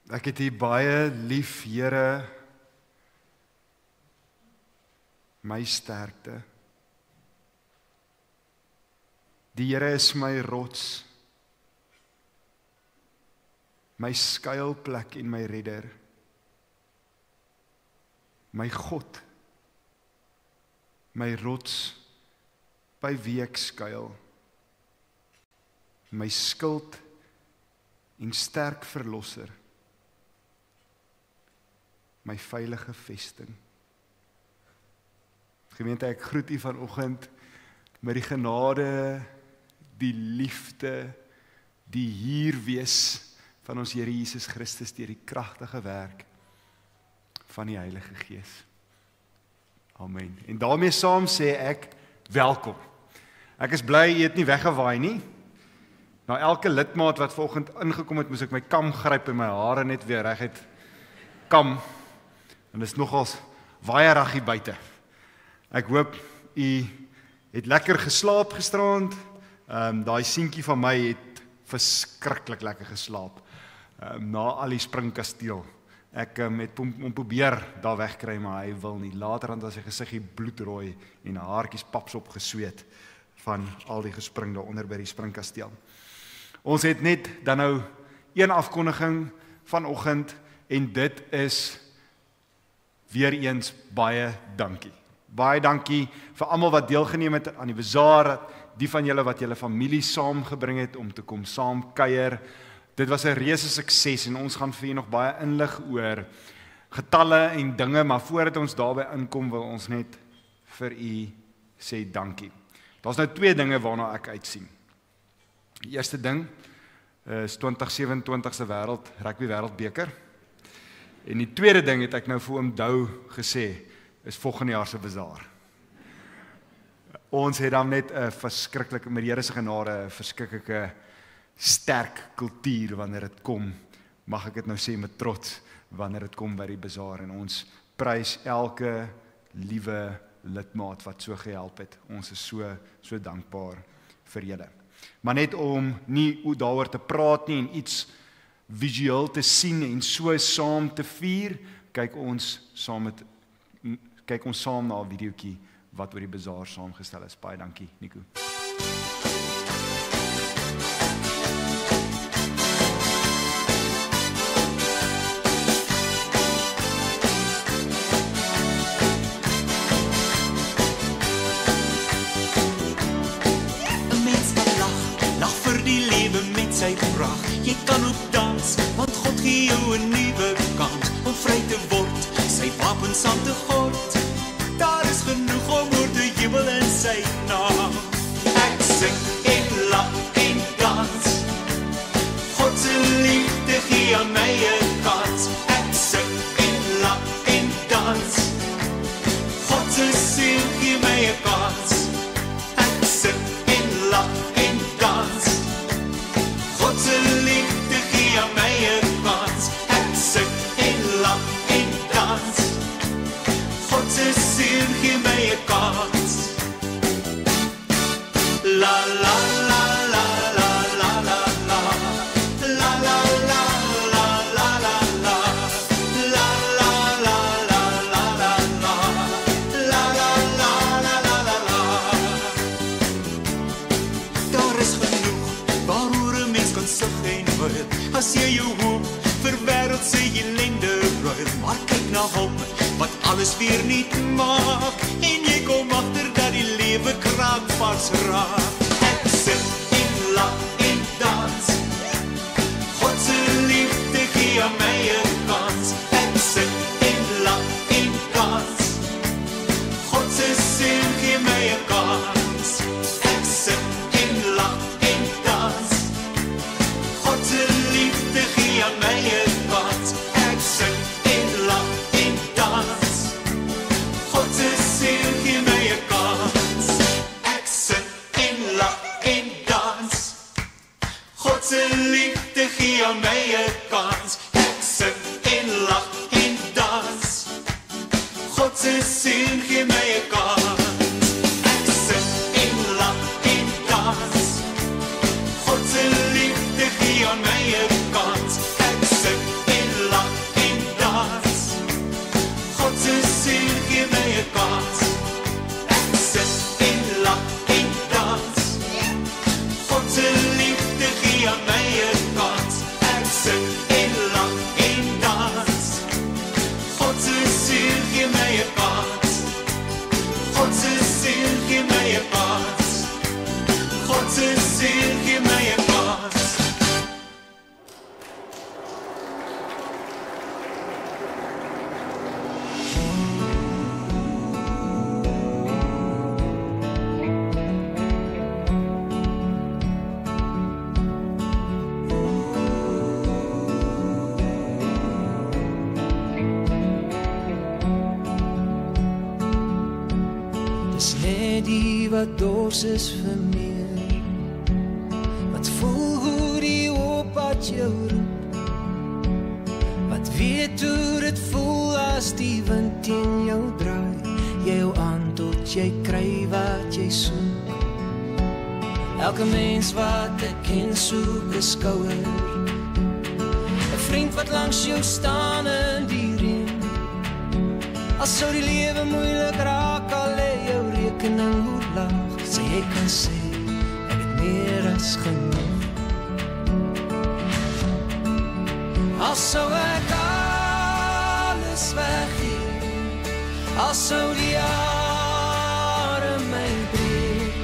Ek het U baie lief, Here, my sterkte. Die Here is my rots, my skuilplek en my redder, my God, my rots by wie ek skuil, my skild en sterk verlosser, my veilige vesting. Gemeente, ek groet U vanoggend met die genade, die liefde, die hier wees van ons Here Jesus Christus deur die kragtige werk van die Heilige Gees. Amen. En daarmee saam sê ek, welkom. Ek is bly U het nie weggewaai nie. Na elke lidmaat wat vanoggend ingekom het, moes ek my kam gryp en my hare net weer reguit kam. En dit is nogals waaierig hier buite. Ek hoop U het lekker geslaap gisterand. Daai seentjie van my het verskriklik lekker geslaap. Na al die springkasteel. Ek het hom probeer daar wegkry, maar hy wil nie. Later aan sy gesiggie bloedrooi en haartjies paps opgesweet van al die gespring daar onder by die springkasteel. Ons het net dan nou een afkondiging vanoggend en dit is weer eens baie dankie. Baie dankie vir almal wat deelgeneem het aan die bazaar, die van julle wat julle familie saamgebring het om te kom saam kuier. Dit was 'n reuse sukses en ons gaan vir julle nog baie inlig oor getalle en dinge, maar voordat ons daarby inkom wil ons net vir u sê dankie. Daar's nou twee dinge waarna ek uitsien. Die eerste ding is 2027 se rugby wêreldbeker. En die tweede ding het ek nou vir oom Dou gesê, is volgende jaar se bazaar. Ons het dan net 'n verskriklike, met die Here se genade, 'n verskriklike sterk kultuur wanneer dit kom, mag ek dit nou sê met trots, wanneer dit kom by die bazaar en ons prys elke liewe lidmaat wat so gehelp het. Ons is so dankbaar vir julle. Maar net om nie daaroor te praat nie en iets visueel te sien en so saam te vier, kyk ons saam na 'n videoetjie wat oor die bazaar saamgestel is. Baie dankie, Nico. Sy vraag, jy kan ook dans, want God gee jou 'n nuwe kans om vry te word, sy wapens aan te God. Daar is genoeg om oor te jubel in sy naam. Ek sing en lag en dans, God se liefde gee aan my 'n kans. Ek sing en lag en dans, God se siel gee my 'n kans. Ek sing en lag en dans, God se liefde gee aan my 'n kans. Ek sing en lag en dans, God se siel gee my 'n kans. La la la la la la la la, la la la la la la la, la la la la la la la, la la la la la la. Daar is genoeg waaroor 'n mens kan sug en huil, as jy jou hoop vir wêreldse ellende ruil. Maar kyk na hom wat alles weer nuut maak, en jy kom agter dat die lewe kraakvas raak. Ek sing en lag en dans, God se liefde gee aan my 'n kans. Ek sing en lag en dans, God se siel gee my 'n kans. Ek sing en lag en dans, God se liefde gee aan my 'n kans. Ek sing en lag en dans, God se siel gee my 'n kans. Ek sing en lag en dans, God se siel gee my 'n kans. Dis net die wat dors is vir meer, wat voel hoe die oppad jou roep, wat weet hoe dit voel as die wind teen jou draai, jou aan tot jy kry wat jy soek. Elke mens wat ek ken soek 'n skouer, 'n vriend wat langs jou staan in die reën. As sou die lewe moeilik raak, al lê jou rekening hoe laag, sê jy kan sê, ek het meer as genoeg. As sou ek alles weggee, as sou die jare my breek,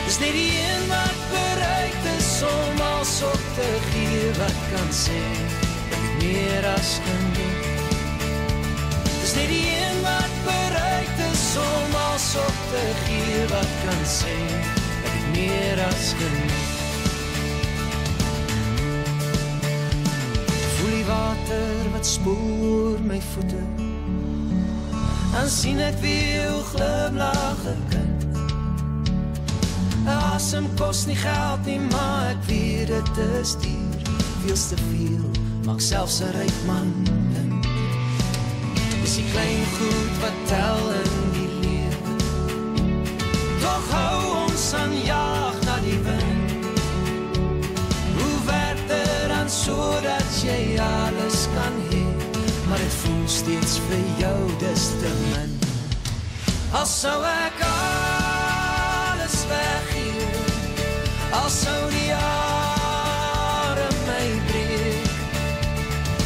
dis net die een wat bereid is om als op te gee, wat kan sê, ek het meer as genoeg. Dis net die een wat bereid is om als op te gee, wat kan sê, ek het meer as genoeg. Voel die water wat spoel oor my voete, dan sien ek weer jou glimlagge kind. 'n Asem kos nie geld nie, maar ek weet dit is duur, veels te veel, maak selfs 'n ryk man blind. Dis die klein goed wat tel in die lewe, toch hou ons aan jaag na die wind. Hoe verder dan so dat jy alles kan hee, maar het voel steeds vir jou dis te min. As sou ek alles weggee, as sou die jare my breek,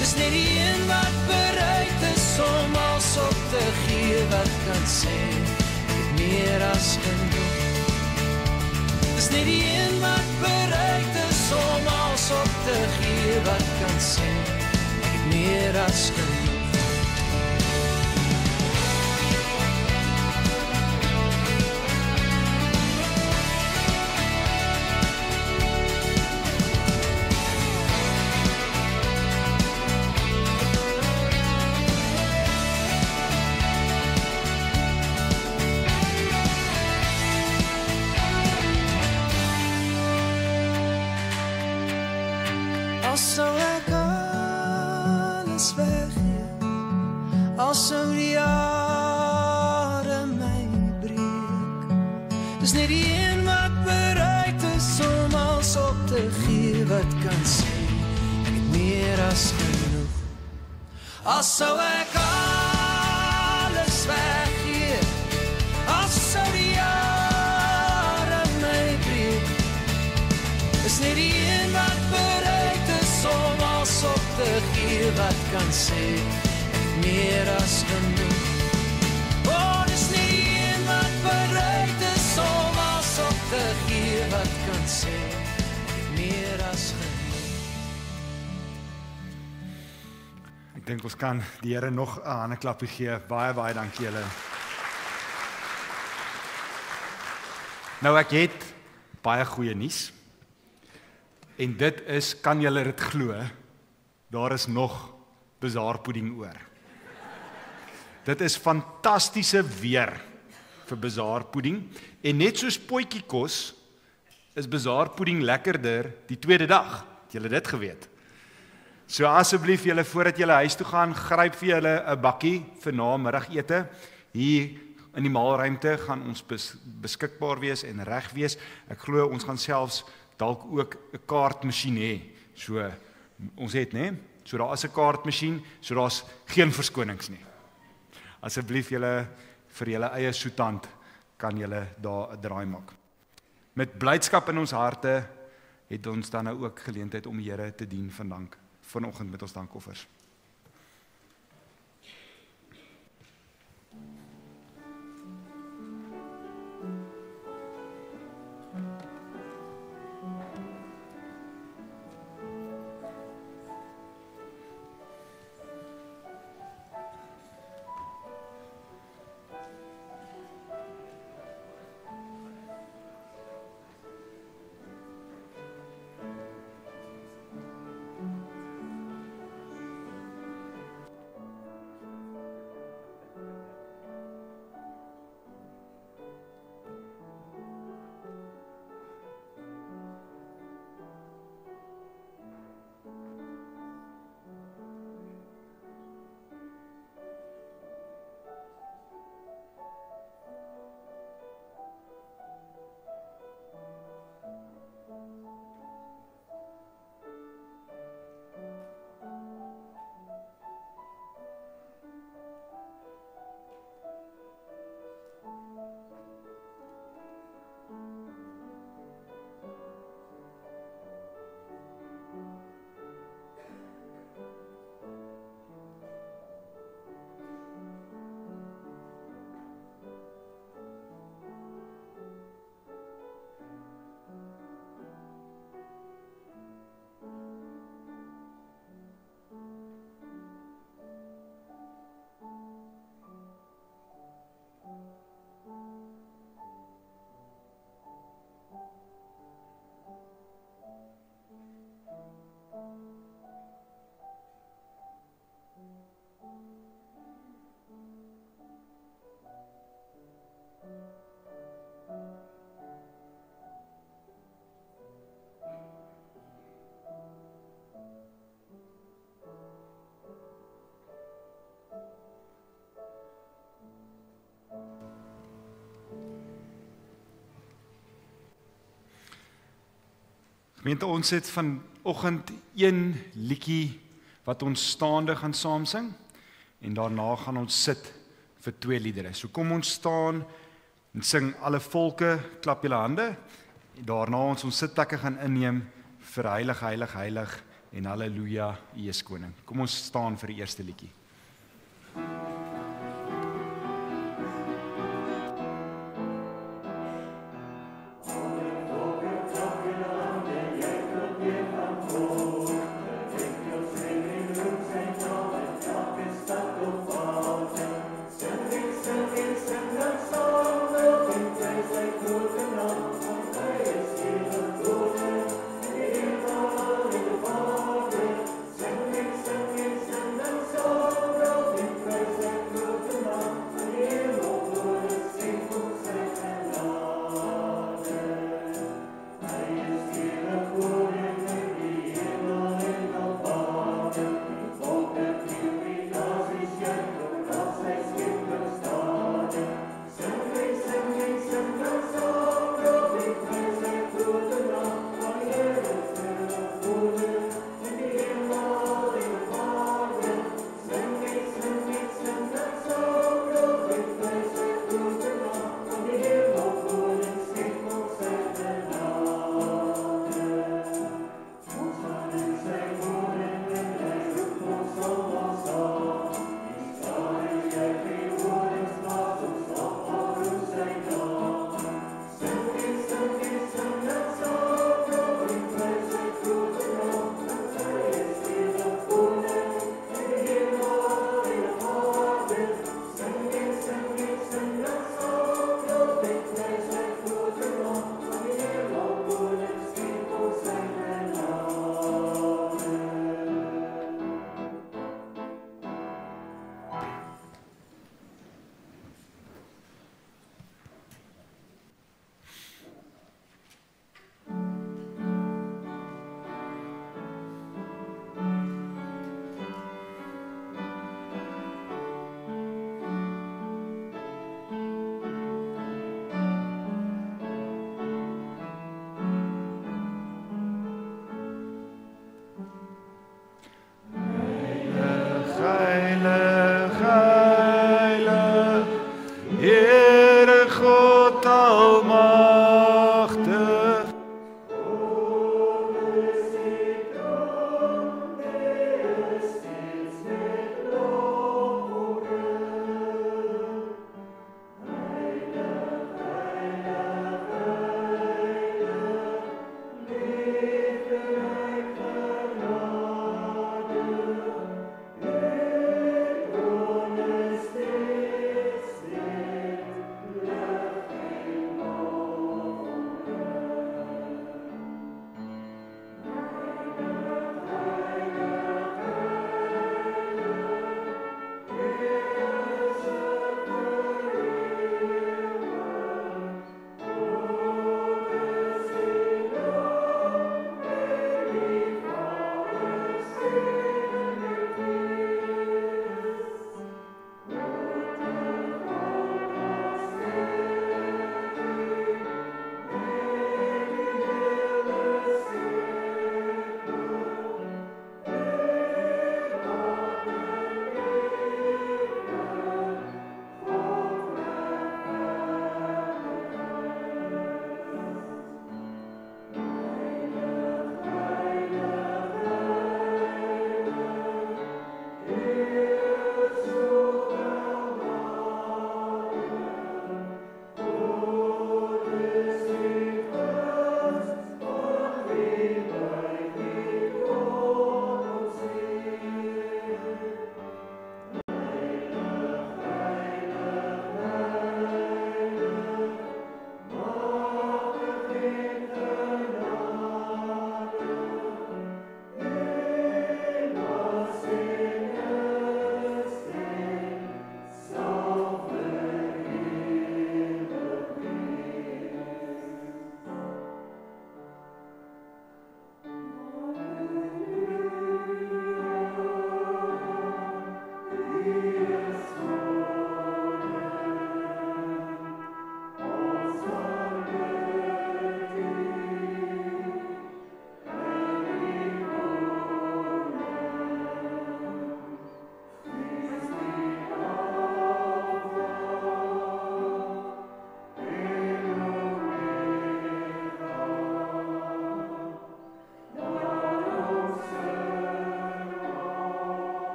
dis net die een wat bereid is om als op te gee, wat kan sê, ek het meer as genoeg. Dis net die een wat bereid is om als op te gee, wat kan sê, ek het meer as genoeg. As sou ek alles weggee, as sou die jare my breek, dis net die een wat bereid is om als op te gee, wat kan sê, ek het meer as genoeg. As sou ek alles weggee, as sou die jare my breek, dis net die een wat bereid is om als op te gee, wat kan sê, ek het meer as genoeg. Oh, dis nie die een wat bereid is om als op te gee, wat kan sê, ek het meer as genoeg. Ek dink ons kan die Here nog 'n handeklapie gee. Baie, baie dankie julle. Nou ek het baie goeie nuus. En dit is, kan julle dit glo, daar is nog bazaarpudding oor. Dit is fantastiese weer vir bazaarpudding. En net soos potjiekos is bazaarpudding lekkerder die tweede dag. Het julle dit geweet? So asseblief julle, voordat julle huis toe gaan, gryp vir julle 'n bakkie vir namiddagete. Hier in die maalruimte gaan ons beskikbaar wees en reg wees. Ek glo ons gaan selfs dalk ook 'n kaartmasjien hê. So ons het, né? So daar is 'n kaartmasjien, so daar's geen verskonings nie. Asseblief julle, vir julle eie soetant kan julle daar 'n draai maak. Met blydskap in ons harte het ons dan nou ook geleentheid om die Here te dien vanoggend met ons dankoffers. Gemeente, ons het vanoggend een liedjie wat ons staande gaan saam sing en daarna gaan ons sit vir 2 liedere. So kom ons staan en sing alle volke, klap julle hande en daarna ons sitplekke gaan inneem vir heilig, heilig, heilig en halleluja, U is koning. Kom ons staan vir die eerste liedjie. So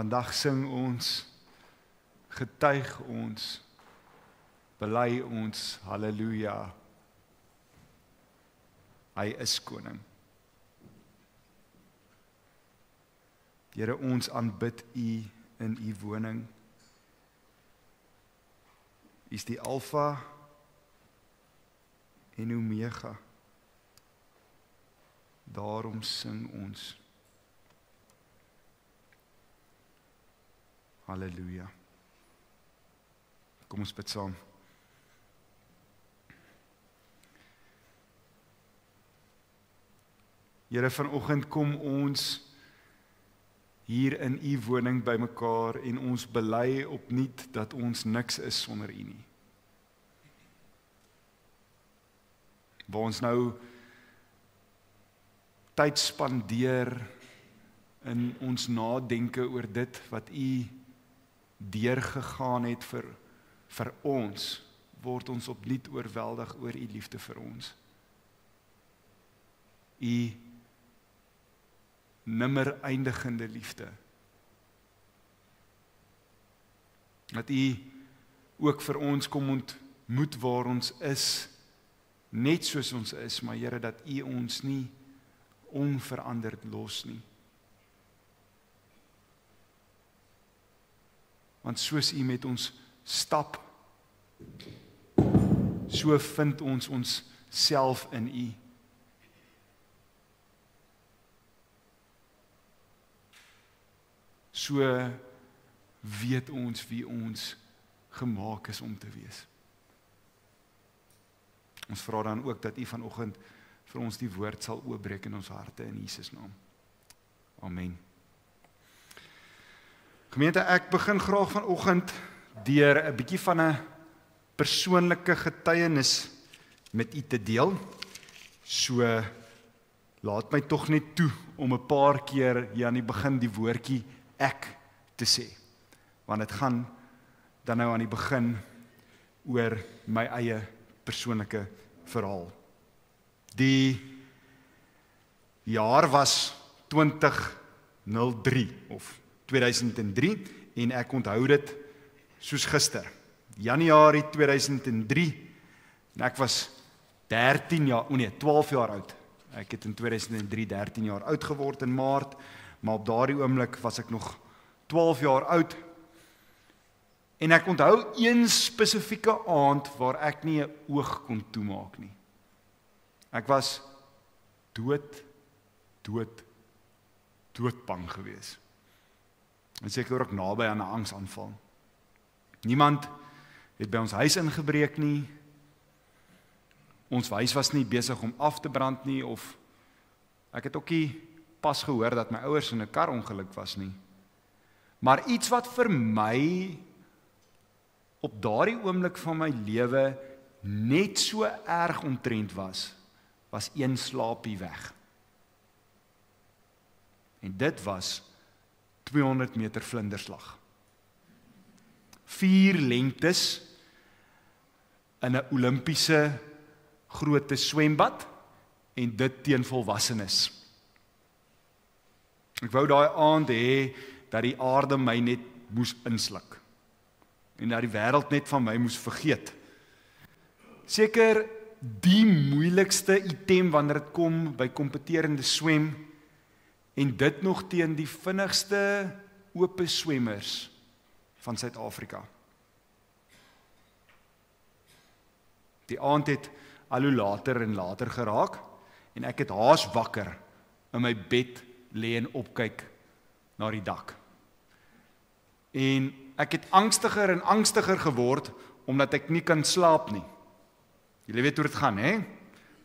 Vandag sing ons, getuig ons, bely ons, halleluja. Hy is koning. Here, ons aanbid U in U woning. U is die Alfa en Omega. Daarom sing ons. Halleluja. Kom ons bid saam. Here, vanoggend kom ons hier in U woning bymekaar en ons bely opnuut dat ons niks is sonder U nie. Waar ons nou tyd spandeer in ons nadenke oor dit wat U deurgegaan het vir ons, word ons opnuut oorweldig oor U liefde vir ons. U nimmer eindigende liefde. Dat U ook vir ons kom ontmoet waar ons is, net soos ons is, maar Here, dat U ons nie onveranderd los nie. Want soos U met ons stap, so vind ons self in U. So weet ons wie ons gemaak is om te wees. Ons vra dan ook dat U vanoggend vir ons die woord sal oopbreek in ons harte in Jesus naam. Amen. Gemeente, ek begin graag vanoggend deur 'n bietjie van 'n persoonlike getuienis met U te deel. So laat my tog net toe om 'n paar keer hier aan die begin die woordjie ek te sê, want dit gaan dan nou aan die begin oor my eie persoonlike verhaal. Die jaar was 2003 of 2003 en ek onthou dit soos gister. Januarie 2003 en ek was 12 jaar oud. Ek het in 2003 13 jaar oud geword in Maart. Maar op daardie oomblik was ek nog 12 jaar oud. En ek onthou een spesifieke aand waar ek nie 'n oog kon toemaak nie. Ek was dood bang gewees. En seker ook naby aan 'n angsaanval. Niemand het by ons huis ingebreek nie. Ons huis was nie besig om af te brand nie, of ek het ook nie pas gehoor dat my ouers in 'n karongeluk was nie. Maar iets wat vir my op daardie oomblik van my lewe net so erg omtrent was een slaapie weg. En dit was 200 meter vlinderslag. 4 lengtes in 'n Olimpiese grootte swembad en dit teen volwassenes. Ek wou daai aand hê dat die aarde my net moes insluk en dat die wêreld net van my moes vergeet. Seker die moeilikste item wanneer dit kom by kompeterende swem en dit nog teen die vinnigste oop swemmers van Suid-Afrika. Die aand het al hoe later en later geraak en ek het haas wakker in my bed lê en opkyk na die dak. En ek het angstiger en angstiger geword omdat ek nie kan slaap nie. Julle weet hoe dit gaan, hè?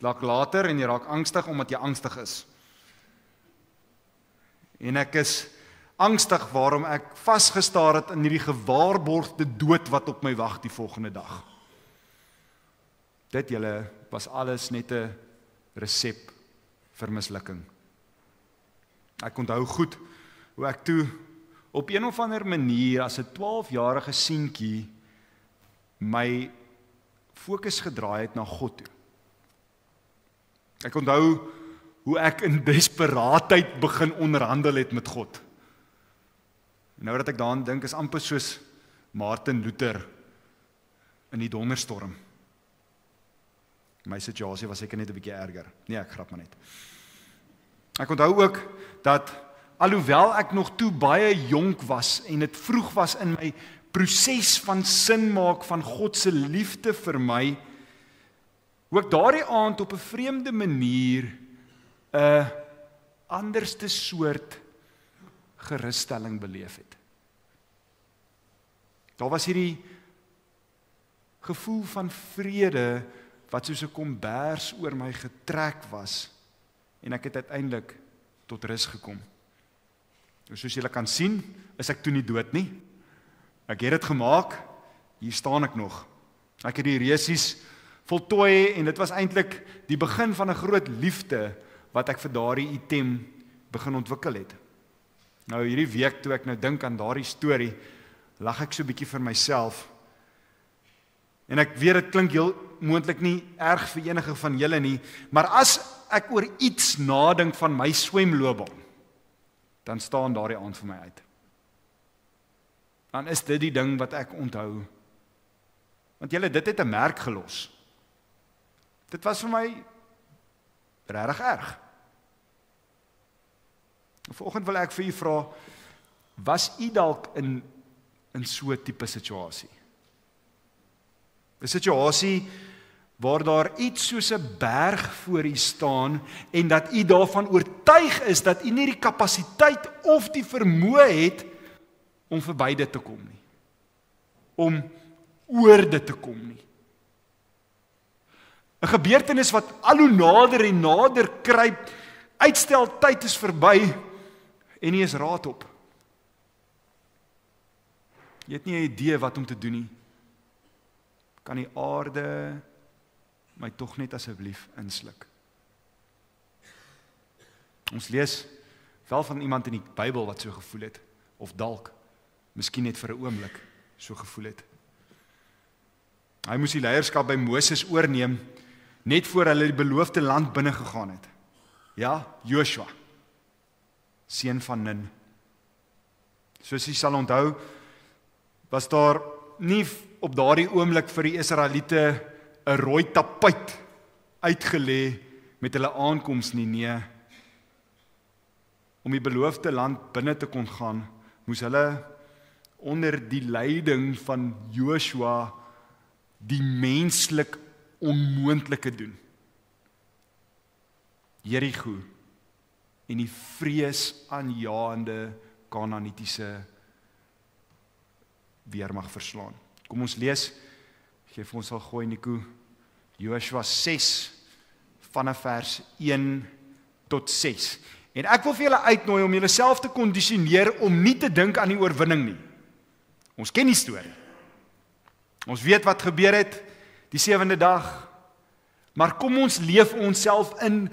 Raak later en jy raak angstig omdat jy angstig is. En ek is angstig waarom ek vasgestaar het in hierdie gewaarborgde dood wat op my wag die volgende dag. Dit julle was alles net 'n resep vir mislukking. Ek onthou goed hoe ek toe op een of ander manier as 'n 12-jarige seentjie my fokus gedraai het na God toe. Ek onthou hoe ek in desperaatheid begin onderhandel het met God. Nou dat ek daaraan dink, is amper soos Martin Luther in die donderstorm. My situasie was seker net 'n bietjie erger. Nee, ek grap maar net. Ek onthou ook dat alhoewel ek nog toe baie jonk was en dit vroeg was in my proses van sin maak van God se liefde vir my, ook daardie aand op 'n vreemde manier 'n anderste soort gerusstelling beleef het. Daar was hierdie gevoel van vrede wat soos 'n kombers oor my getrek was en ek het uiteindelik tot rus gekom. Soos julle kan sien, is ek toe nie dood nie. Ek het dit gemaak, hier staan ek nog. Ek het die resies voltooi en dit was eintlik die begin van 'n groot liefde wat ek vir daardie item begin ontwikkel het. Nou hierdie week toe ek nou dink aan daardie storie, lag ek so 'n bietjie vir myself. En ek weet dit klink heel moontlik nie erg vir enige van julle nie, maar as ek oor iets nadink van my swemloopbaan, dan staan daardie aand vir my uit. Dan is dit die ding wat ek onthou. Want julle, dit het 'n merk gelos. Dit was vir my regtig erg. Vanoggend wil ek vir u vra, was u dalk in so 'n tipe situasie? 'n Situasie waar daar iets soos 'n berg voor u staan en dat u daarvan oortuig is dat u nie die kapasiteit of die vermoë het om verby dit te kom nie. Om oor dit te kom nie. 'n Gebeurtenis wat al hoe nader en nader kruip, uitstel tyd is verby en nie is raad op. Jy het nie 'n idee wat om te doen nie. Kan die aarde my tog net asseblief insluk? Ons lees wel van iemand in die Bybel wat so gevoel het, of dalk, miskien net vir 'n oomblik so gevoel het. Hy moes die leierskap by Moses oorneem, net voor hulle die beloofde land binne gegaan het. Ja, Joshua, seun van Nun. Soos jy sal onthou, was daar nie op daardie oomblik vir die Israeliete 'n rooi tapuit uitgelê met hulle aankoms nie, nee. Om die beloofde land binne te kon gaan, moes hulle onder die leiding van Joshua die menslik onmoontlike doen. Jerigo en die vreesaanjaende Kanaanitiese weermag verslaan. Kom ons lees, gee vir ons al gooi Nico, Joshua 6 vanaf vers 1 tot 6. En ek wil vir julle uitnooi om julleself te kondisioneer om nie te dink aan die oorwinning nie. Ons ken die storie. Ons weet wat gebeur het die 7de dag. Maar kom ons leef onsself in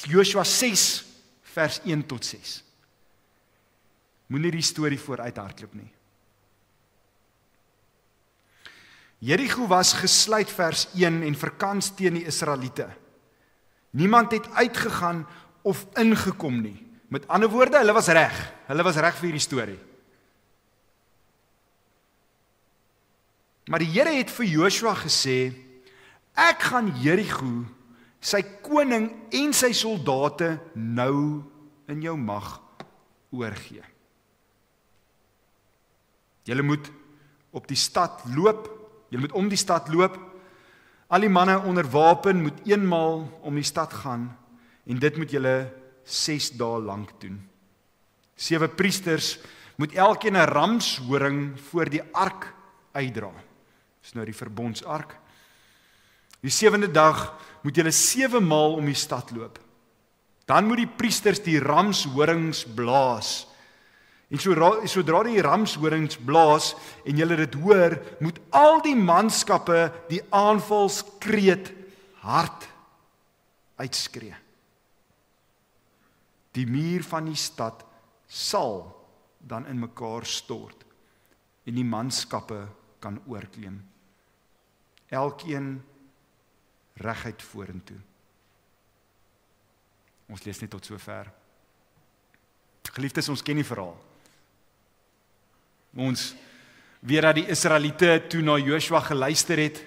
Joshua 6 vers 1 tot 6. Moenie die storie vooruit hardloop nie. Jerigo was gesluit vers 1 en verkans teen die Israeliete. Niemand het uitgegaan of ingekom nie. Met ander woorde, hulle was reg. Hulle was reg vir hierdie storie. Maar die Here het vir Joshua gesê, ek gaan Jerigo, sy koning en sy soldate nou in jou mag oorgee. Julle moet op die stad loop, julle moet om die stad loop, al die manne onder wapen moet eenmaal om die stad gaan, en dit moet julle 6 dae lank doen. 7 priesters moet elkeen 'n ramshoring voor die ark uitdra. Dis nou die verbondsark. Die 7de dag moet julle 7 maal om die stad loop. Dan moet die priesters die ramshorings blaas. En sodra die ramshorings blaas en julle dit hoor, moet al die manskappe die aanvalskreet hard uitskree. Die muur van die stad sal dan in mekaar stort en die manskappe kan oorklim. Elkeen reguit vorentoe. Ons lees net tot sover. Geliefdes, ons ken die verhaal. Ons weet dat die Israeliete toe na Joshua geluister het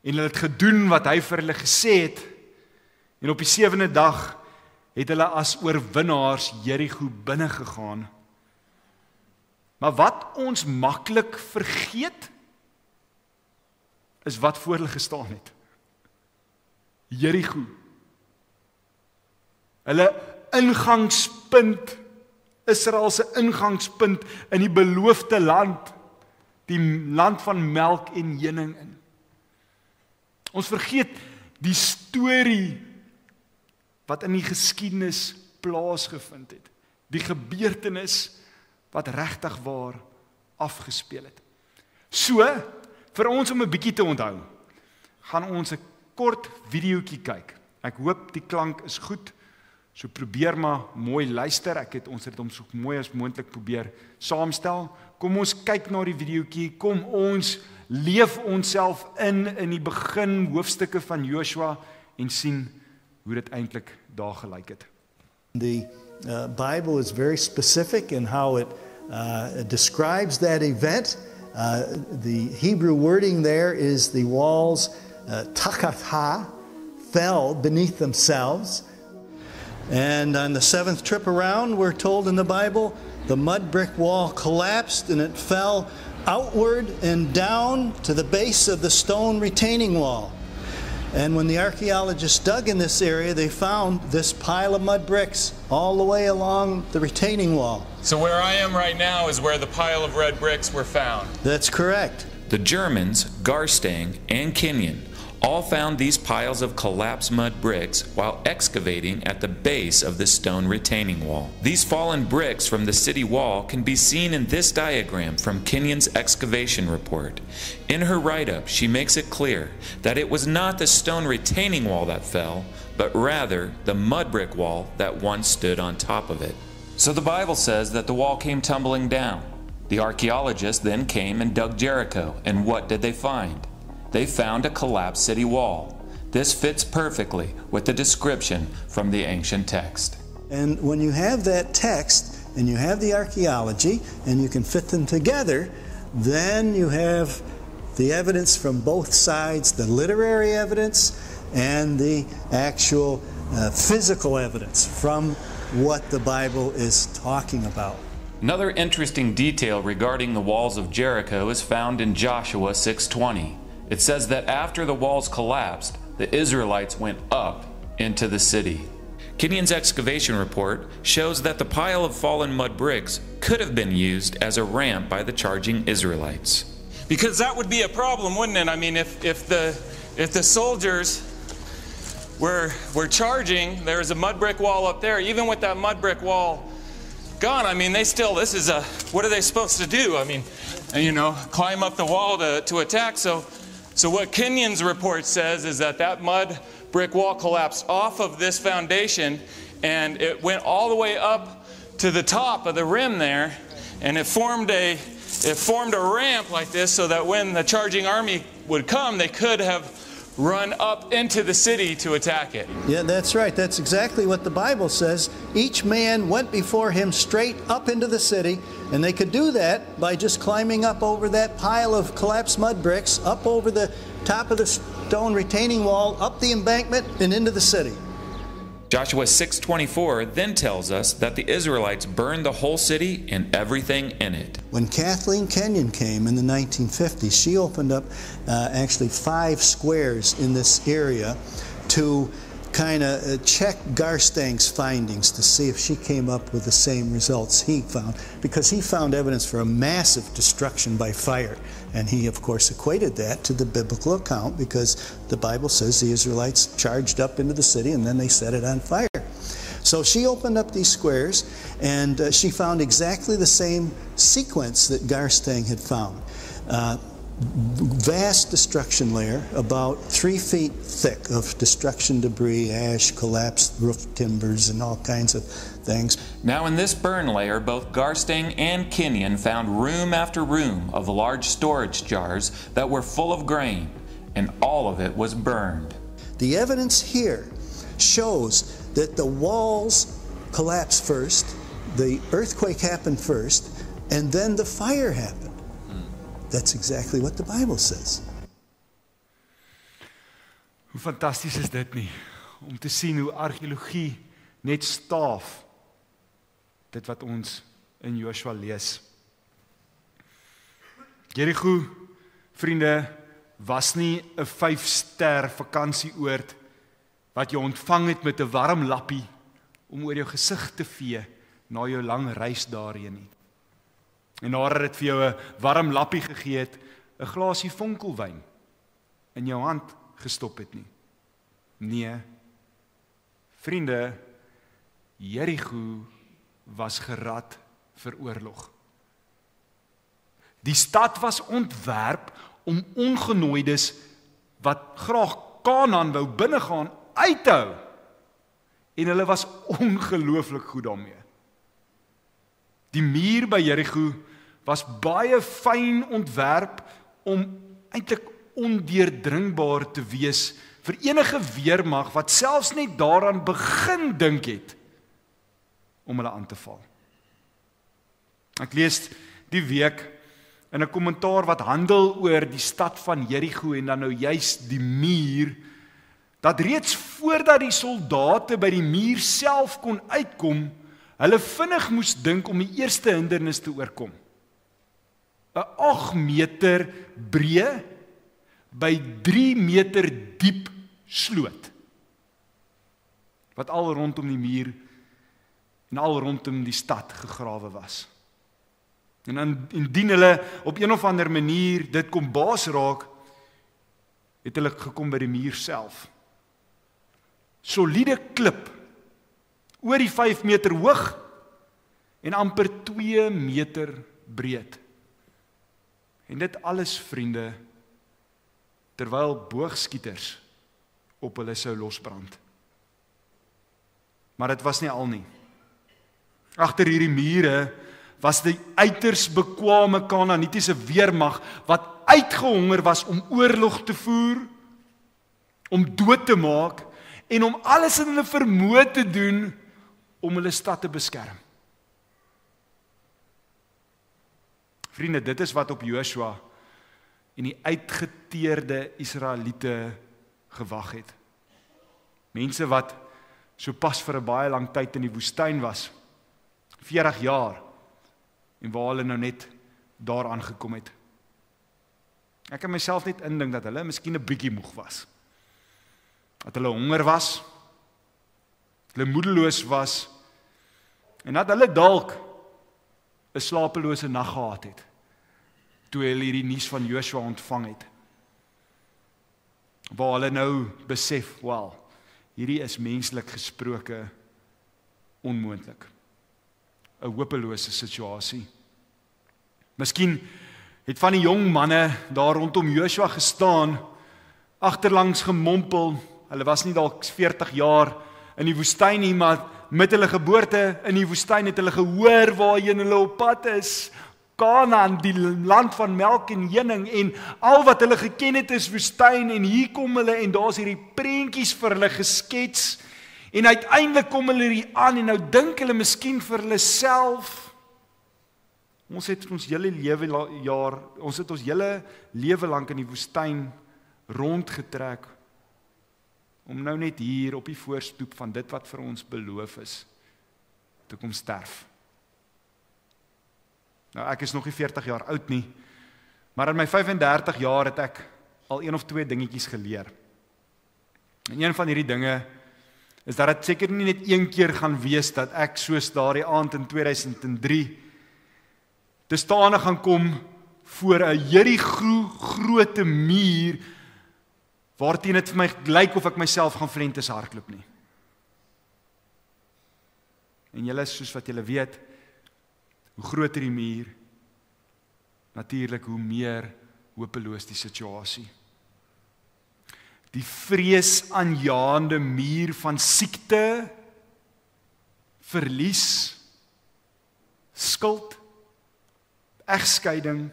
en hulle het gedoen wat hy vir hulle gesê het. En op die 7de dag het hulle as oorwinnaars Jerigo binne gegaan. Maar wat ons maklik vergeet, is wat voor hulle gestaan het. Jerigo. Hulle ingangspunt, Israel se ingangspunt in die beloofde land, die land van melk en honing in. Ons vergeet die storie wat in die geskiedenis plaasgevind het. Die gebeurtenis wat regtig waar afgespeel het. So, vir ons om 'n bietjie te onthou, gaan ons 'n kort videoetjie kyk. Ek hoop die klank is goed. So probeer maar mooi luister. Ons het hom so mooi as moontlik probeer saamstel. Kom ons kyk na die videoetjie. Kom ons leef onsself in die begin hoofstukke van Joshua en sien hoe dit eintlik daar gelyk het. The Bible is very specific in how it describes that event. The Hebrew wording there is the walls takatha fell beneath themselves. And on the 7th trip around, we're told in the Bible, the mud brick wall collapsed and it fell outward and down to the base of the stone retaining wall. And when the archaeologists dug in this area, they found this pile of mud bricks all the way along the retaining wall. So where I am right now is where the pile of red bricks were found. That's correct. The Germans, Garstang, and Kenyon all found these piles of collapsed mud bricks while excavating at the base of the stone retaining wall. These fallen bricks from the city wall can be seen in this diagram from Kenyon's excavation report. In her write-up, she makes it clear that it was not the stone retaining wall that fell, but rather the mud brick wall that once stood on top of it. So the Bible says that the wall came tumbling down. The archaeologists then came and dug Jericho, and what did they find? They found a collapsed city wall. This fits perfectly with the description from the ancient text. And when you have that text and you have the archaeology and you can fit them together, then you have the evidence from both sides, the literary evidence and the actual physical evidence from what the Bible is talking about. Another interesting detail regarding the walls of Jericho is found in Joshua 6:20. It says that after the walls collapsed, the Israelites went up into the city. Kenyon's excavation report shows that the pile of fallen mud bricks could have been used as a ramp by the charging Israelites. Because that would be a problem, wouldn't it? I mean, if the soldiers were charging, there's a mud brick wall up there. Even with that mud brick wall gone, I mean, what are they supposed to do? I mean, climb up the wall to attack. So what Kenyon's report says is that mud brick wall collapsed off of this foundation and it went all the way up to the top of the rim there, and it formed a ramp like this so that when the charging army would come, they could have run up into the city to attack it. Yeah, that's right. That's exactly what the Bible says. Each man went before him straight up into the city, and they could do that by just climbing up over that pile of collapsed mud bricks, up over the top of the stone retaining wall, up the embankment, and into the city. Joshua 6:24 then tells us that the Israelites burned the whole city and everything in it. When Kathleen Kenyon came in the 1950s, she opened up actually 5 squares in this area to kind of check Garstang's findings to see if she came up with the same results he found, because he found evidence for a massive destruction by fire. And he, of course, equated that to the biblical account, because the Bible says the Israelites charged up into the city and then they set it on fire. So she opened up these squares, and she found exactly the same sequence that Garstang had found. Vast destruction layer, about 3 feet thick of destruction debris, ash, collapsed roof timbers, and all kinds of things. Now in this burn layer, both Garstang and Kenyon found room after room of large storage jars that were full of grain, and all of it was burned. The evidence here shows that the walls collapsed first, the earthquake happened first, And then the fire happened. That's exactly what the Bible says. Hoe fantasties is dit nie, om te sien hoe argeologie net staaf dit wat ons in Joshua lees. Jericho, vriende, was nie 'n 5-ster vakansieoord wat jy ontvang het met 'n warm lappie om oor jou gesig te vee na jou lang reis daarheen nie. En nadat dit vir jou 'n warm lappie gegee het, 'n glasie vonkelwyn in jou hand gestop het nie. Nee, vriende, Jericho was gerad vir oorlog. Die stad was ontwerp om ongenooides wat graag Kanaan wou binnegaan uit te hou. En hulle was ongelooflik goed daarmee. Die muur by Jericho was baie fyn ontwerp om eintlik ondeurdringbaar te wees vir enige weermag wat selfs net daaraan begin dink het om hulle aan te val. Ek lees die week in 'n kommentaar wat handel oor die stad van Jericho en dan nou juist die muur, dat reeds voordat die soldate by die muur self kon uitkom, hulle vinnig moes dink om die eerste hindernis te oorkom. 'n 8 meter breë by 3 meter diep sloot, wat al rondom die muur en al rondom die stad gegrawe was. En indien hulle op een of ander manier dit kom baas raak, het hulle gekom by die muur self. Soliede klip, oor die 5 meter hoog en amper 2 meter breed. En dit alles, vriende, terwyl boogskieters op hulle sou losbrand. Maar dit was nie al nie. Agter hierdie mure was die uiters bekwame Kanaanitiese weermag wat uitgehonger was om oorlog te voer, om dood te maak en om alles in hulle vermoë te doen om hulle stad te beskerm. Vriende, dit is wat op Joshua en die uitgeteerde Israeliete gewag het. Mense wat so pas vir 'n baie lang tyd in die woestyn was, 40 jaar, en waar hulle nou net daar aangekom het. Ek kan myself net indink dat hulle miskien 'n bietjie moeg was. Dat hulle honger was, hulle moedeloos was, en dat hulle dalk 'n slapelose nag gehad het, toe hulle hierdie nuus van Joshua ontvang het. Waar hulle nou besef, wel, hierdie is menslik gesproke onmoontlik. 'n hopelose situasie. Miskien het van die jong manne daar rondom Joshua gestaan, agterlangs gemompel. Hulle was nie dalk 40 jaar in die woestyn nie, maar met hulle geboorte in die woestyn het hulle gehoor waarheen hulle op pad is. Kanaan, die land van melk en honing, en al wat hulle geken het is woestyn, en hier kom hulle en daar's hierdie prentjies vir hulle geskets. En uiteindelik kom hulle hier aan en nou dink hulle miskien vir hulle self, ons het ons hele lewe lank in die woestyn rondgetrek, om nou net hier op die voorstoep van dit wat vir ons beloof is, te kom sterf. Nou ek is nog nie 40 jaar oud nie, maar in my 35 jaar het ek al 1 of 2 dingetjies geleer. En een van hierdie dinge is dat dit seker nie net een keer gaan wees dat ek soos daardie aand in 2003 te staande gaan kom voor 'n Jericho groote muur waarteen dit vir my lyk of ek myself gaan flentes hardloop nie. En julle is soos wat julle weet, hoe groter die muur, natuurlik hoe meer hopeloos die situasie. Die vreesaanjaende muur van siekte, verlies, skuld, egskeiding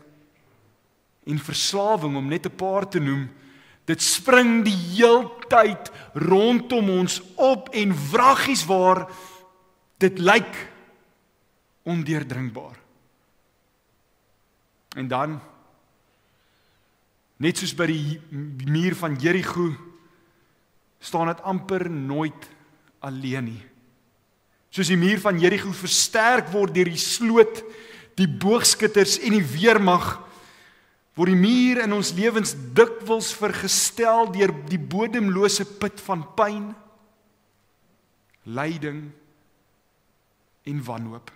en verslawing, om net 'n paar te noem, dit spring die heeltyd rondom ons op en vraggies waar dit lyk ondeurdringbaar. En dan, net soos by die muur van Jericho, staan dit amper nooit alleen nie. Soos die muur van Jericho versterk word deur die sloot, die boogskutters en die weermag, word die muur in ons lewens dikwels vergestel deur die bodemlose put van pyn, lyding en wanhoop.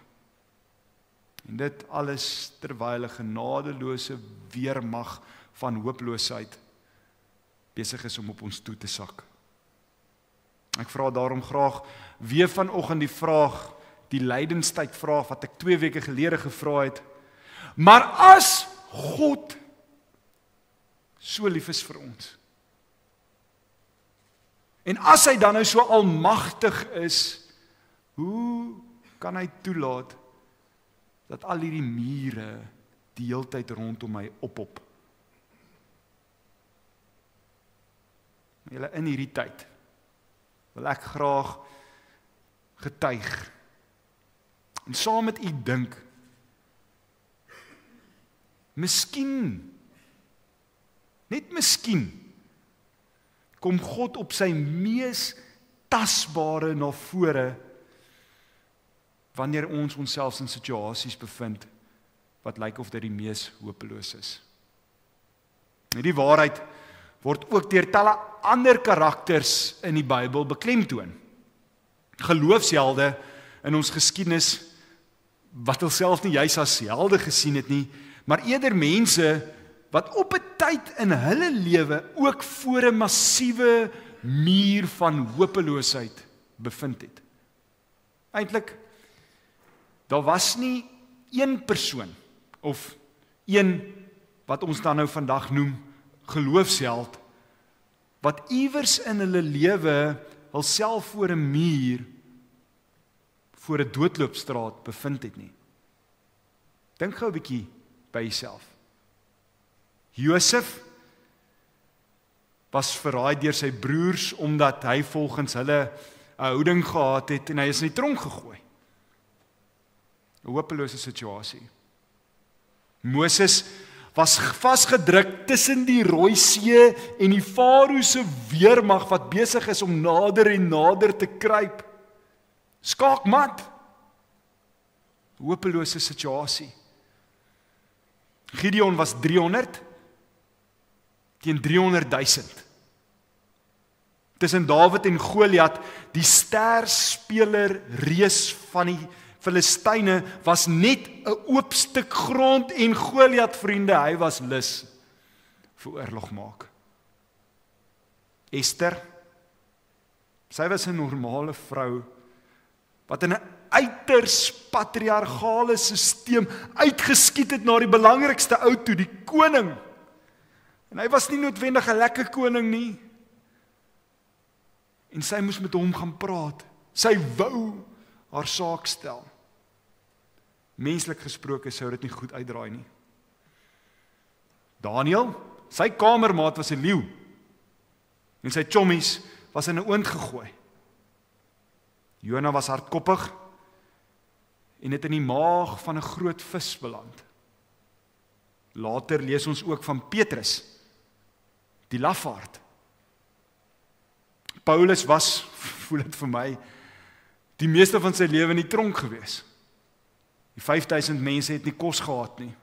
En dit alles terwyl 'n genadeloose weermag van hooploosheid besig is om op ons toe te sak. Ek vra daarom graag weer vanoggend die vraag, die lydenstyd vraag wat ek 2 weke gelede gevra het. Maar as God so lief is vir ons, en as hy dan nou so almagtig is, hoe kan hy toelaat dat al hierdie mure die heeltyd rondom my ophop? Julle, in hierdie tyd wil ek graag getuig en saam met u dink, miskien, net miskien, kom God op sy mees tasbare na vore wanneer ons onsself in situasies bevind wat lyk of dit die mees hopeloos is. En die waarheid word ook deur talle ander karakters in die Bybel beklemtoon. Geloofshelde in ons geskiedenis wat hulself nie juis as helde gesien het nie, maar eerder mense wat op 'n tyd in hulle lewe ook voor 'n massiewe muur van hopeloosheid bevind het. Eintlik, daar was nie een persoon of een wat ons dan nou vandag noem geloofsheld wat iewers in hulle lewe hulself voor 'n muur, voor 'n doodloopstraat bevind het nie. Dink gou 'n bietjie by jouself. Josef was verraai deur sy broers omdat hy volgens hulle 'n houding gehad het en hy is in die tronk gegooi. 'n Hopelose situasie. Moses was vasgedruk tussen die Rooi See en die Farao se weermag wat besig is om nader en nader te kruip. Skaakmat. Hopelose situasie. Gideon was 300 teen 300,000. Tussen Dawid en Goliat, die sterspeler reus van die Filistyne, was net 'n oop stuk grond en Goliat, vriende, hy was lus vir oorlog maak. Ester, sy was 'n normale vrou wat in 'n uiters patriargale stelsel uitgeskiet het na die belangrikste ou toe, die koning. En hy was nie noodwendig 'n lekker koning nie. En sy moes met hom gaan praat. Sy wou haar saak stel. Menslik gesproke sou dit nie goed uitdraai nie. Daniël, sy kamermaat was 'n leeu. En sy chommies was in 'n oond gegooi. Jona was hardkoppig en het in die maag van 'n groot vis beland. Later lees ons ook van Petrus, die lafaard. Paulus was, voel dit vir my, die meeste van sy lewe in die tronk gewees. Die 5000 mense het nie kos gehad nie.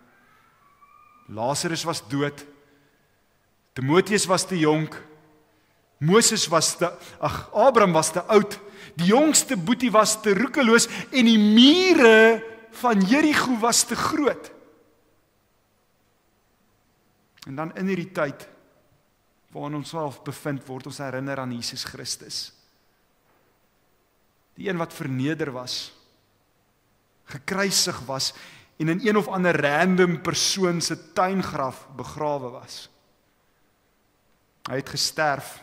Lazarus was dood. Timoteus was te jonk. Abraham was te oud. Die jongste boetie was te roekeloos en die mure van Jericho was te groot. En dan in hierdie tyd waarin ons self bevind, word ons herinner aan Jesus Christus. Die een wat verneder was, gekruisig was en in een of ander random persoon se tuingraf begrawe was. Hy het gesterf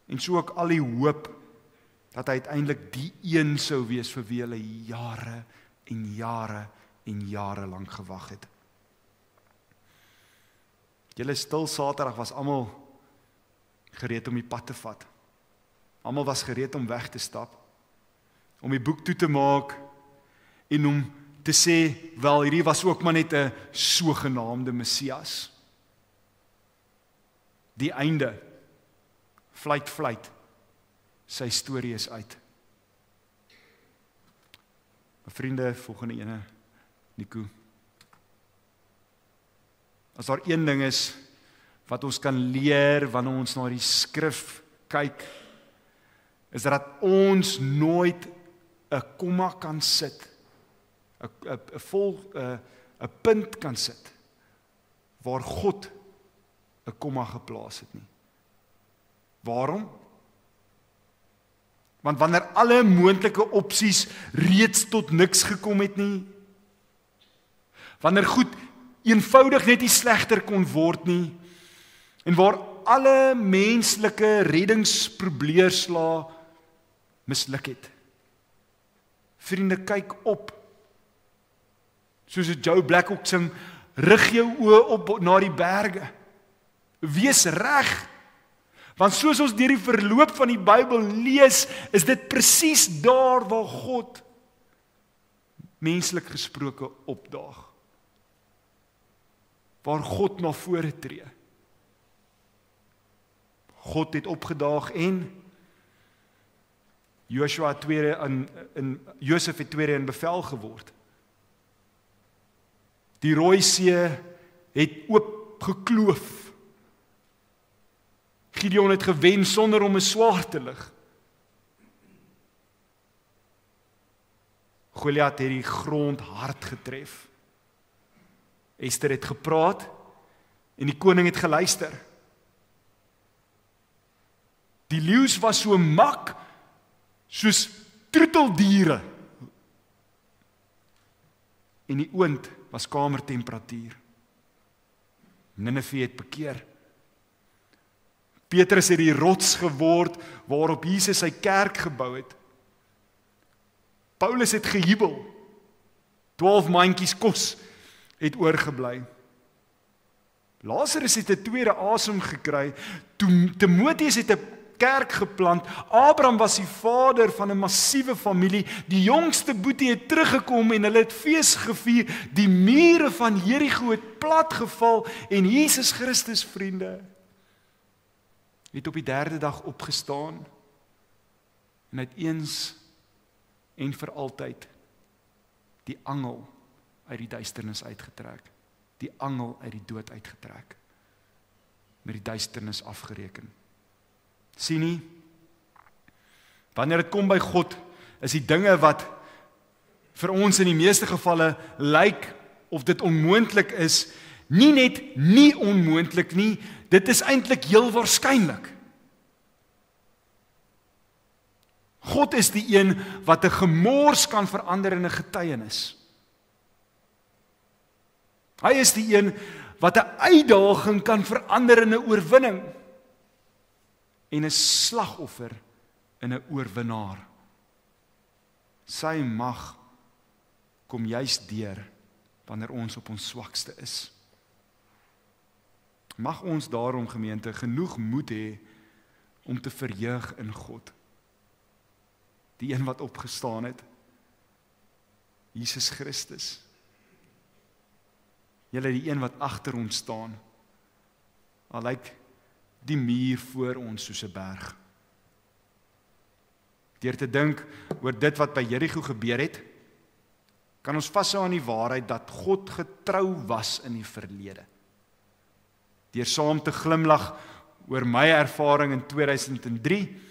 en so ook al die hoop dat hy uiteindelik die een sou wees vir wie hulle jare en jare en jare lank gewag het. Julle stil Saterdag was almal gereed om die pad te vat. Almal was gereed om weg te stap, om die boek toe te maak en om te sê, wel, hierdie was ook maar net 'n sogenaamde Messias. Die einde, fluit, sy storie is uit. My vriende, volgende ene, Nico. As daar een ding is wat ons kan leer wanneer ons na die skrif kyk, is dat ons nooit 'n komma kan sit, 'n punt kan sit waar God 'n komma geplaas het nie. Waarom? Want wanneer alle moontlike opsies reeds tot niks gekom het nie, wanneer goed eenvoudig net nie slegter kon word nie, en waar alle menslike reddingsprobeerslae misluk het. Vriende, kyk op. Soos Joe Black ook sing, rig jou oë op na die berge. Wees reg. Want soos ons deur die verloop van die Bybel lees, is dit presies daar waar God menslik gesproke opdaag. Waar God na vore tree. God het opgedaag en Josef het tweede in bevel geword. Die Rooi See het oopgekloof. Gideon het gewen sonder om 'n swaard te lig. Goliat het die grond hard getref. Ester het gepraat en die koning het geluister. Die leeu's was so mak soos troeteldiere. En die oond was kamertemperatuur. Nineve het bekeer. Petrus het die rots geword waarop Jesus sy kerk gebou het. Paulus het gejubel. 12 mandjies kos het oorgebly. Lazarus het 'n tweede asem gekry. Timoteus het 'n kerk geplant. Abraham was die vader van 'n massiewe familie. Die jongste boetie het teruggekom en hulle het fees gevier. Die mure van Jerigo het platgeval en Jesus Christus, vriende, het op die 3de dag opgestaan en het eens en vir altyd die angel uit die duisternis uitgetrek. Die angel uit die dood uitgetrek. Met die duisternis afgereken. Sien nie? Wanneer dit kom by God, is die dinge wat vir ons in die meeste gevalle lyk of dit onmoontlik is, nie net nie onmoontlik nie, dit is eintlik heel waarskynlik. God is die een wat 'n gemors kan verander in 'n getuienis. Hy is die een wat 'n uitdaging kan verander in 'n oorwinning en 'n slagoffer in 'n oorwinnaar. Sy mag kom juis deur wanneer ons op ons swakste is. Mag ons daarom, gemeente, genoeg moed hê om te verheug in God. Die een wat opgestaan het, Jesus Christus. Julle die een wat agter ons staan. Al lyk die muur voor ons soos 'n berg. Deur te dink oor dit wat by Jerigo gebeur het, kan ons vashou aan die waarheid dat God getrou was in die verlede. Deur saam te glimlag oor my ervaring in 2003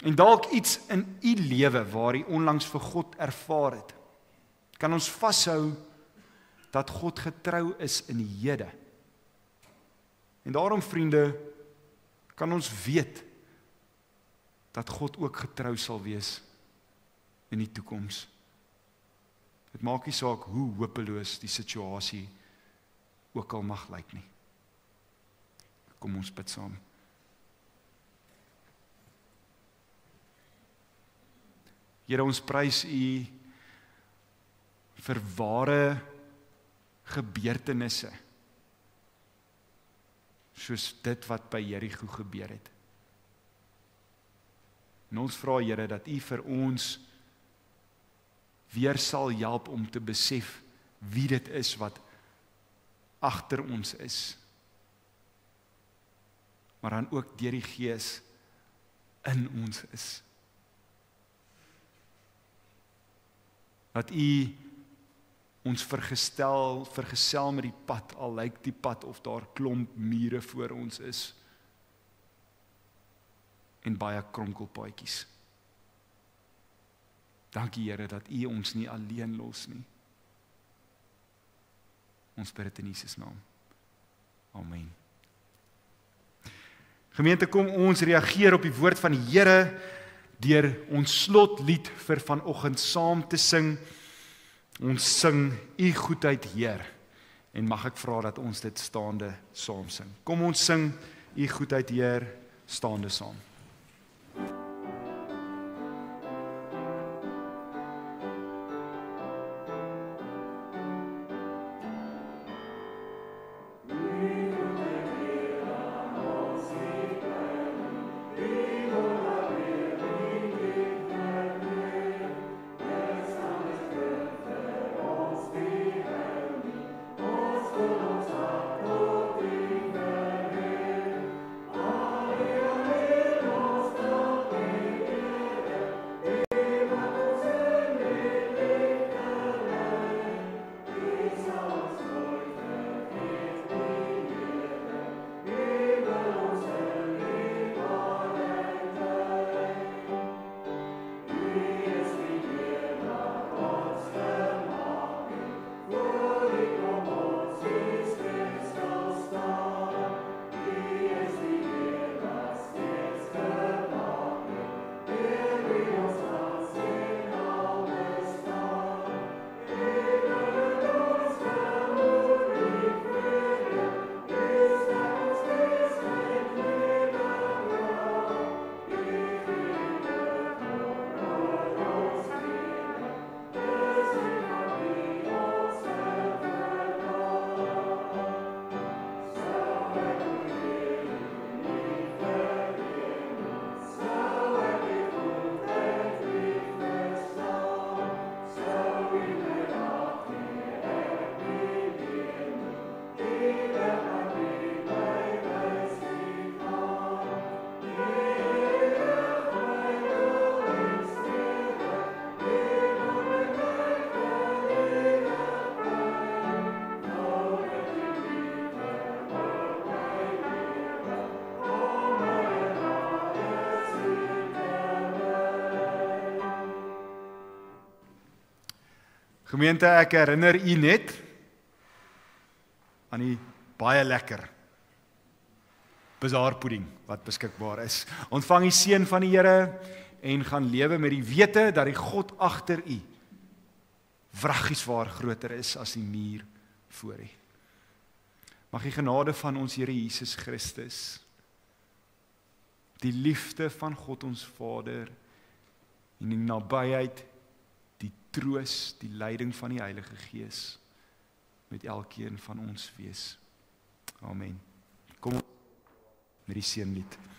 en dalk iets in u lewe waar u onlangs vir God ervaar het, kan ons vashou dat God getrou is in die hede. En daarom, vriende, kan ons weet dat God ook getrou sal wees in die toekoms. Dit maak nie saak hoe hopeloos die situasie ook al mag lyk nie. Kom ons bid saam. Here, ons prys u vir ware gebeurtenisse, soos dit wat by Jerigo gebeur het. En ons vra, Here, dat u vir ons weer sal help om te besef wie dit is wat agter ons is. Maar dan ook deur die Gees in ons is. Dat U ons vergesel met die pad, al lyk die pad of daar klomp mure voor ons is, en baie kronkelpaadjies. Dankie Here dat U ons nie alleen los nie. Ons bid dit in Jesus naam. Amen. Gemeente, kom ons reageer op die woord van die Here deur ons slotlied vir vanoggend saam te sing. Ons sing U goedheid, Heer. En mag ek vra dat ons dit staande saam sing. Kom ons sing U goedheid, Heer, staande saam. Gemeente, ek herinner U net aan die baie lekker bazaarpudding wat beskikbaar is. Ontvang die seën van die Here en gaan lewe met die wete dat die God agter U wraggies waar groter is as die muur voor U. Mag die genade van ons Here Jesus Christus, die liefde van God ons Vader en die nabyheid, die troos, die leiding van die Heilige Gees met elkeen van ons wees. Amen. Kom met die seënlied.